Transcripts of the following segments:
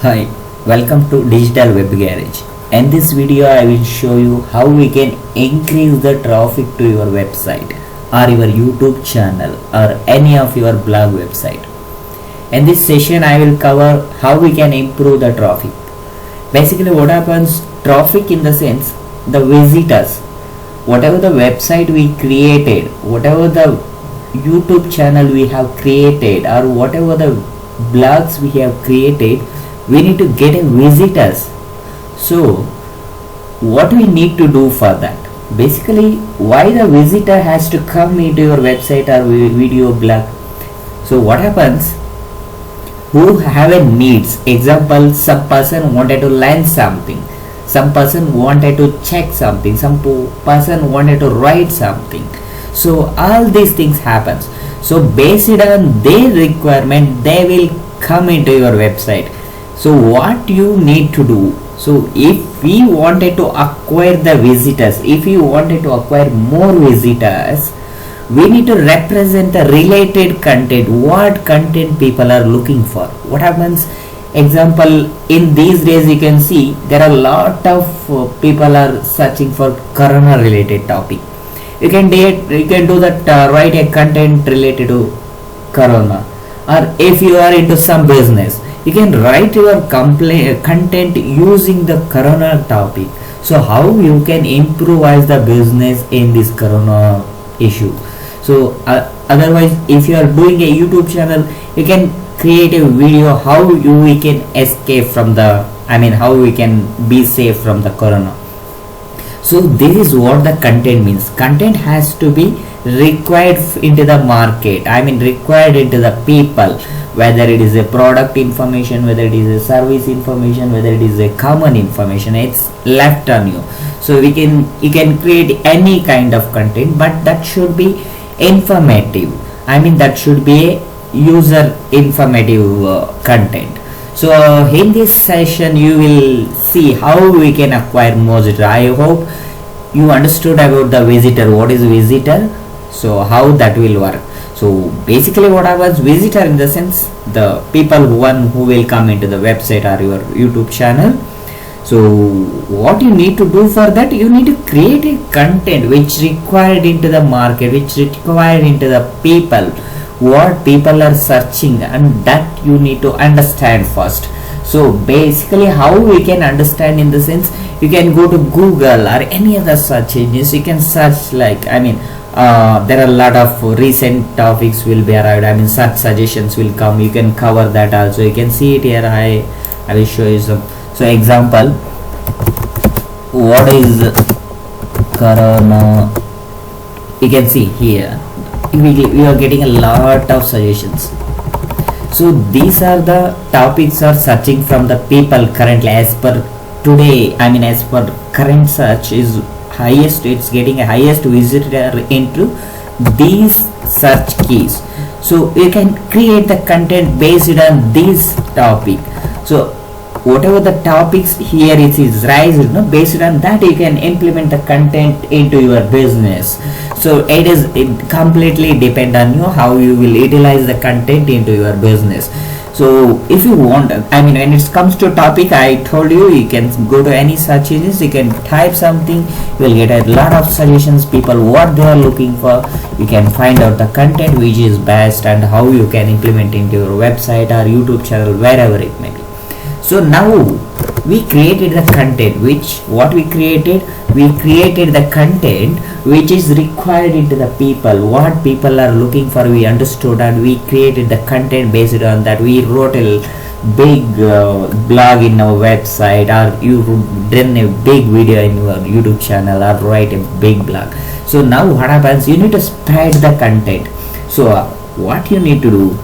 Hi, welcome to Digital Web Garage. In this video I will show you how we can increase the traffic to your website or your YouTube channel or any of your blog website. In this session I will cover how we can improve the traffic. Basically what happens, traffic in the sense the visitors, whatever the website we created, whatever the YouTube channel we have created or whatever the blogs we have created, we need to get a visitors. So what we need to do for that, basically why the visitor has to come into your website or video blog. So what happens, who have a needs, example some person wanted to learn something, some person wanted to check something, some person wanted to write something. So all these things happens. So based on their requirement they will come into your website. So what you need to do, so if we wanted to acquire the visitors, if you wanted to acquire more visitors, we need to represent the related content, what content people are looking for. What happens, example in these days you can see there are a lot of people are searching for corona related topic. You can do that, write a content related to corona, or if you are into some business you can write your content using the corona topic. So how you can improvise the business in this corona issue. So otherwise if you are doing a YouTube channel, you can create a video how we can escape from the, how we can be safe from the corona. So this is what the content means. Content has to be required into the market, required into the people, whether it is a product information, whether it is a service information, whether it is a common information, it's left on you. So you can create any kind of content, but that should be informative, that should be a user informative content. So in this session you will see how we can acquire more visitor. I hope you understood about the visitor, what is visitor, so how that will work. So basically what happens, visitor in the sense the people who will come into the website or your YouTube channel. So what you need to do for that, you need to create a content which required into the market, which required into the people, what people are searching, and that you need to understand first. So basically how we can understand in the sense, you can go to Google or any other search engines, you can search like there are a lot of recent topics will be arrived, search suggestions will come, you can cover that also. You can see it here, I will show you some. So example, what is corona, you can see here we are getting a lot of suggestions. So these are the topics are searching from the people currently as per today, as per current search is highest, it's getting a highest visitor into these search keys. So you can create the content based on this topic. So whatever the topics here it is raised, based on that you can implement the content into your business. So it completely depend on you how you will utilize the content into your business. So if you want, when it comes to topic, I told you, you can go to any search engines, you can type something, you will get a lot of suggestions, people what they are looking for. You can find out the content which is best and how you can implement into your website or YouTube channel, wherever it may be. So now we created the content, we created the content which is required into the people, what people are looking for, we understood, and we created the content based on that. We wrote a big blog in our website, or you done a big video in your YouTube channel, or write a big blog. So now what happens, you need to spread the content. So what you need to do,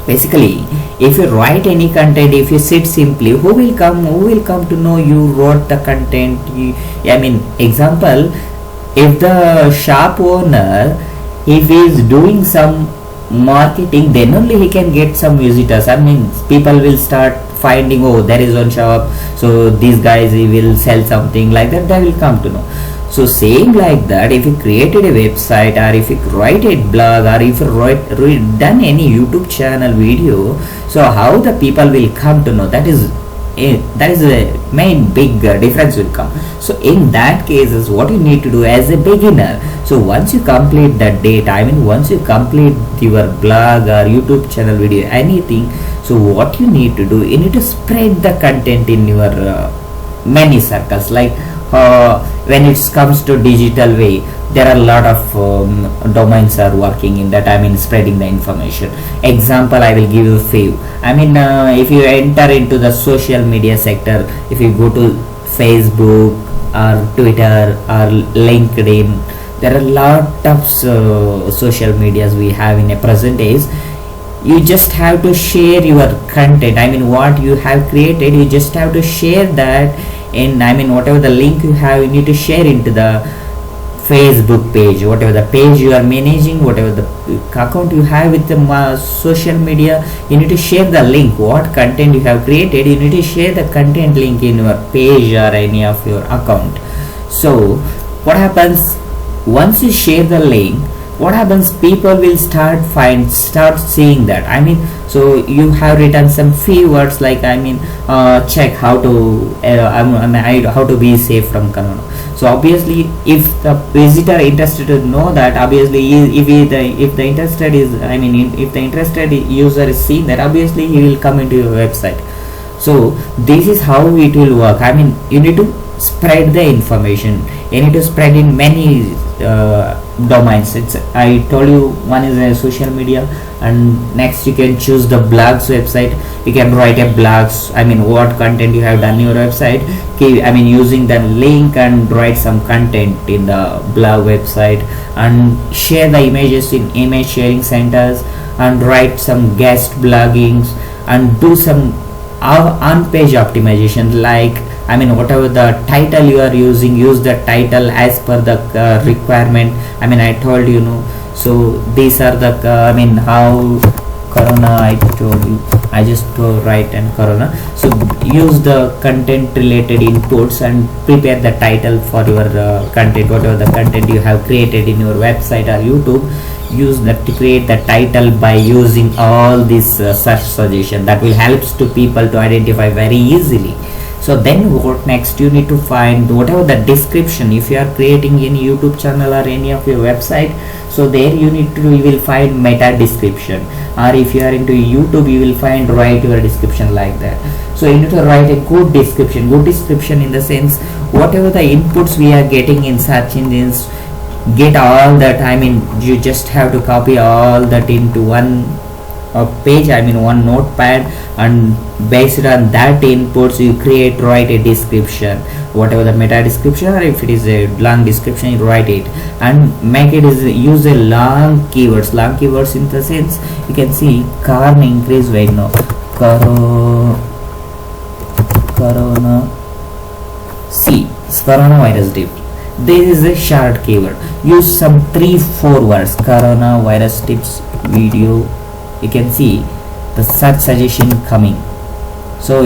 basically if you write any content, if you sit simply, who will come to know you wrote the content. Example, if the shop owner, if he is doing some marketing, then only he can get some visitors. People will start finding, oh, there is one shop, so these guys he will sell something, like that they will come to know. So same like that, if you created a website, or if you write a blog, or if you done any YouTube channel video, So how the people will come to know, that is a main big difference will come. So in that cases, what you need to do as a beginner, so once you complete that data, I mean once you complete your blog or YouTube channel video, anything, so what you need to do, you need to spread the content in your many circles. Like when it comes to digital way, there are a lot of domains are working in that, I mean spreading the information. Example, I will give you a few. I mean if you enter into the social media sector, if you go to Facebook or Twitter or LinkedIn, there are a lot of social medias we have in a present days. You just have to share your content, I mean what you have created, you just have to share that in, I mean whatever the link you have, you need to share into the Facebook page, whatever the page you are managing, whatever the account you have with the social media, you need to share the link, what content you have created, you need to share the content link in your page or any of your account. So what happens, once you share the link, what happens, people will start seeing that, I mean so you have written some few words like, I mean check how to how to be safe from corona. So obviously if the visitor interested to know that, obviously if the interested is, I mean if the interested user is seeing that, obviously he will come into your website. So this is how it will work. I mean you need to spread the information, you need to spread in many domains. It's, I told you, one is a social media, and next you can choose the blogs website. You can write a blogs, I mean what content you have done in your website, I mean using the link and write some content in the blog website, and share the images in image sharing centers, and write some guest bloggings, and do some on page optimization, like I mean whatever the title you are using, use the title as per the requirement. I mean I told you, so these are the I mean how corona, I told you, I just write and corona. So use the content related inputs and prepare the title for your content, whatever the content you have created in your website or YouTube. Use that to create the title by using all these search suggestion, that will helps to people to identify very easily. So then what next, you need to find whatever the description, if you are creating any YouTube channel or any of your website, so there you will find meta description, or if you are into YouTube, you will find write your description like that. So you need to write a good description in the sense, whatever the inputs we are getting in search engines, get all that, I mean you just have to copy all that into one page, I mean one notepad, and based on that inputs you write a description, whatever the meta description, or if it is a long description, you write it and make it use a long keywords in the sense, you can see corn increase weight now, corona C coronavirus dip. This is a short keyword. Use some 3-4 words. Coronavirus tips video. You can see the search suggestion coming. So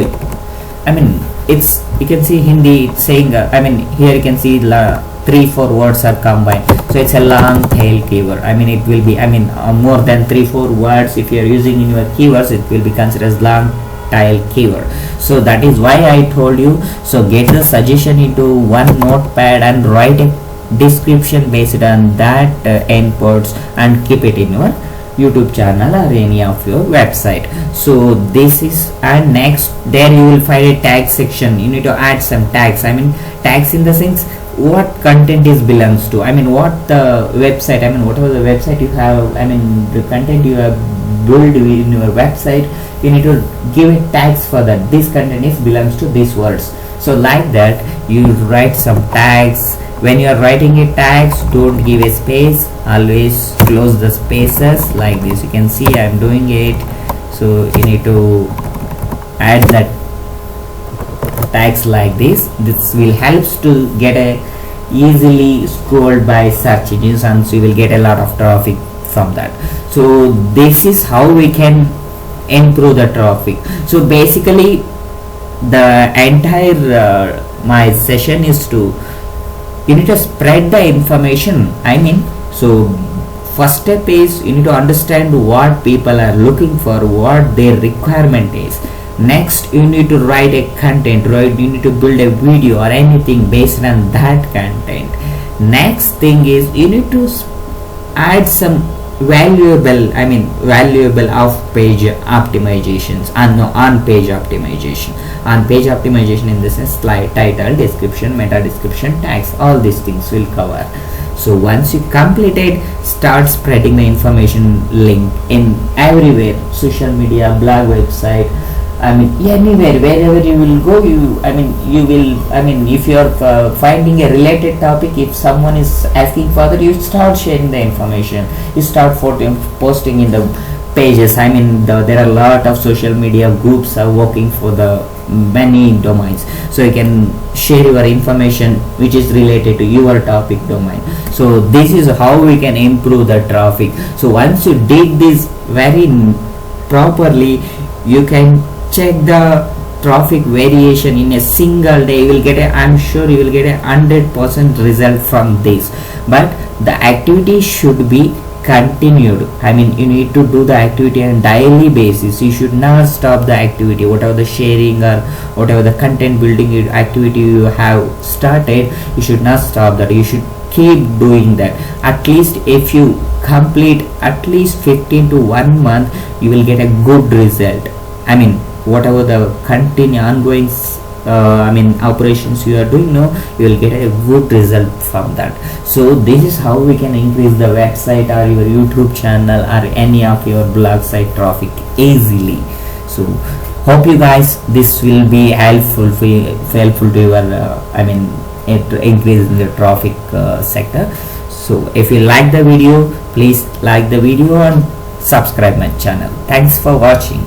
I mean it's, you can see Hindi saying I mean here you can see 3-4 words are combined, so it's a long tail keyword. I mean it will be, I mean more than 3-4 words if you are using in your keywords, it will be considered as long tail keyword. So that is why I told you, so get the suggestion into one notepad and write a description based on that inputs, and keep it in your YouTube channel or any of your website. So this is, and next there you will find a tag section. You need to add some tags, I mean tags in the sense what content is belongs to, I mean what the website, I mean whatever the website you have, I mean the content you have built in your website, you need to give it tags for that, this content is belongs to these words. So like that you write some tags. When you are writing a tags, don't give a space, always close the spaces like this. You can see I am doing it. So you need to add that tags like this. This will helps to get a easily scrolled by search engines, and so you will get a lot of traffic from that. So this is how we can improve the traffic. So basically the entire my session is to, you need to spread the information, I mean so first step is you need to understand what people are looking for, what their requirement is. Next, you need to write a content, right? You need to build a video or anything based on that content. Next thing is you need to add some valuable off page optimizations and on page optimization. On page optimization in this sense, slide title, description, meta description, tags, all these things will cover. So once you complete it, start spreading the information link in everywhere, social media, blog, website, anywhere, wherever you will go, if you are finding a related topic, if someone is asking further, you start sharing the information, you start posting in the pages. There are a lot of social media groups are working for the many domains, so you can share your information which is related to your topic domain. So this is how we can improve the traffic. So once you did this very properly, you can check the traffic variation in a single day. I'm sure you will get a 100% result from this. But the activity should be continued. You need to do the activity on a daily basis. You should not stop the activity, whatever the sharing or whatever the content building activity you have started. You should not stop that. You should keep doing that. At least if you complete at least 15 to 1 month, you will get a good result. Whatever the ongoing operations you are doing now, you will get a good result from that. So this is how we can increase the website or your YouTube channel or any of your blog site traffic easily. So hope you guys this will be helpful to your increase in the traffic sector. So if you like the video, please like the video and subscribe my channel. Thanks for watching.